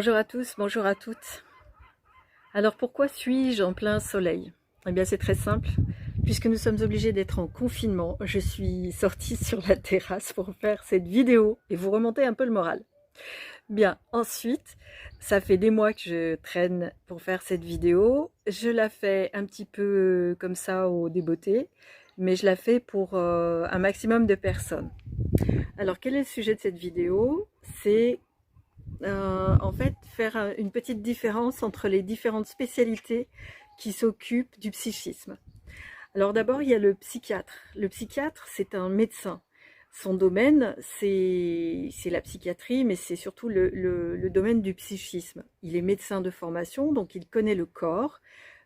Bonjour à tous, bonjour à toutes. Alors pourquoi suis-je en plein soleil? Eh bien c'est très simple, puisque nous sommes obligés d'être en confinement, je suis sortie sur la terrasse pour faire cette vidéo et vous remonter un peu le moral. Bien, ensuite, ça fait des mois que je traîne pour faire cette vidéo. Je la fais un petit peu comme ça au débeauté, mais je la fais pour un maximum de personnes. Alors quel est le sujet de cette vidéo? C'est en fait faire une petite différence entre les différentes spécialités qui s'occupent du psychisme. Alors d'abord, il y a le psychiatre. Le psychiatre, c'est un médecin. Son domaine, c'est la psychiatrie, mais c'est surtout le domaine du psychisme. Il est médecin de formation, donc il connaît le corps,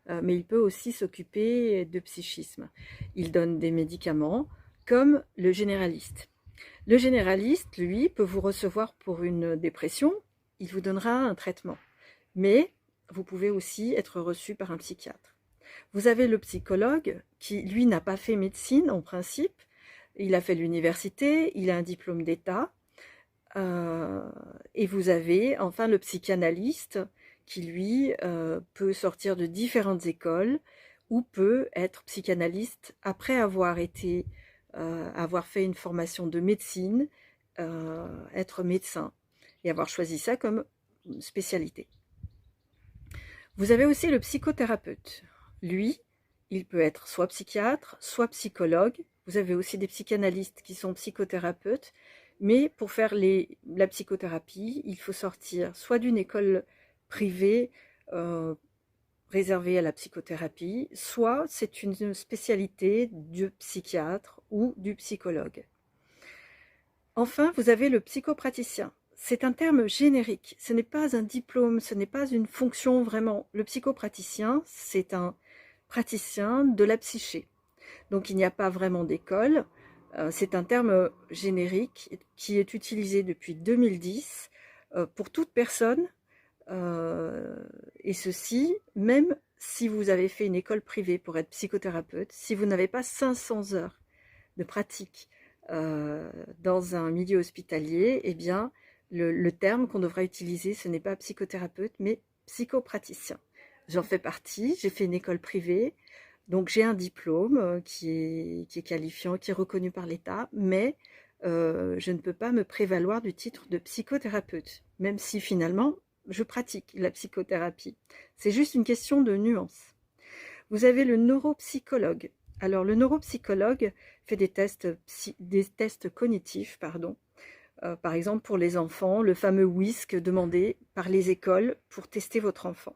mais il peut aussi s'occuper de psychisme. Il donne des médicaments, comme le généraliste. Le généraliste, lui, peut vous recevoir pour une dépression, il vous donnera un traitement. Mais vous pouvez aussi être reçu par un psychiatre. Vous avez le psychologue qui, lui, n'a pas fait médecine en principe. Il a fait l'université, il a un diplôme d'État. Et vous avez enfin le psychanalyste qui, lui, peut sortir de différentes écoles ou peut être psychanalyste après avoir fait une formation de médecine, être médecin et avoir choisi ça comme spécialité. Vous avez aussi le psychothérapeute. Lui, il peut être soit psychiatre, soit psychologue. Vous avez aussi des psychanalystes qui sont psychothérapeutes. Mais pour faire la psychothérapie, il faut sortir soit d'une école privée réservée à la psychothérapie, soit c'est une spécialité du psychiatre ou du psychologue. Enfin, vous avez le psychopraticien. C'est un terme générique, ce n'est pas un diplôme, ce n'est pas une fonction vraiment. Le psychopraticien, c'est un praticien de la psyché. Donc il n'y a pas vraiment d'école, c'est un terme générique qui est utilisé depuis 2010 pour toute personne, et ceci même si vous avez fait une école privée pour être psychothérapeute, si vous n'avez pas 500 heures de pratique dans un milieu hospitalier, eh bien, le terme qu'on devra utiliser, ce n'est pas psychothérapeute, mais psychopraticien. J'en fais partie, j'ai fait une école privée, donc j'ai un diplôme qui est qualifiant, qui est reconnu par l'État, mais je ne peux pas me prévaloir du titre de psychothérapeute, même si finalement, je pratique la psychothérapie. C'est juste une question de nuance. Vous avez le neuropsychologue. Alors, le neuropsychologue fait des tests cognitifs, par exemple pour les enfants, le fameux WISC demandé par les écoles pour tester votre enfant.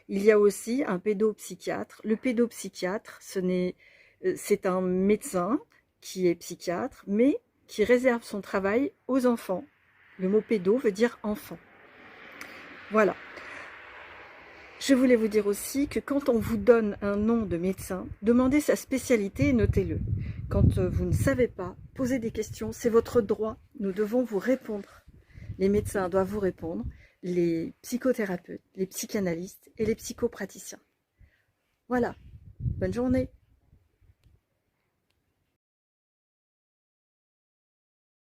Il y a aussi un pédopsychiatre. Le pédopsychiatre, c'est un médecin qui est psychiatre, mais qui réserve son travail aux enfants. Le mot pédo veut dire enfant. Voilà. Je voulais vous dire aussi que quand on vous donne un nom de médecin, demandez sa spécialité et notez-le. Quand vous ne savez pas, posez des questions, c'est votre droit. Nous devons vous répondre. Les médecins doivent vous répondre, les psychothérapeutes, les psychanalystes et les psychopraticiens. Voilà, bonne journée.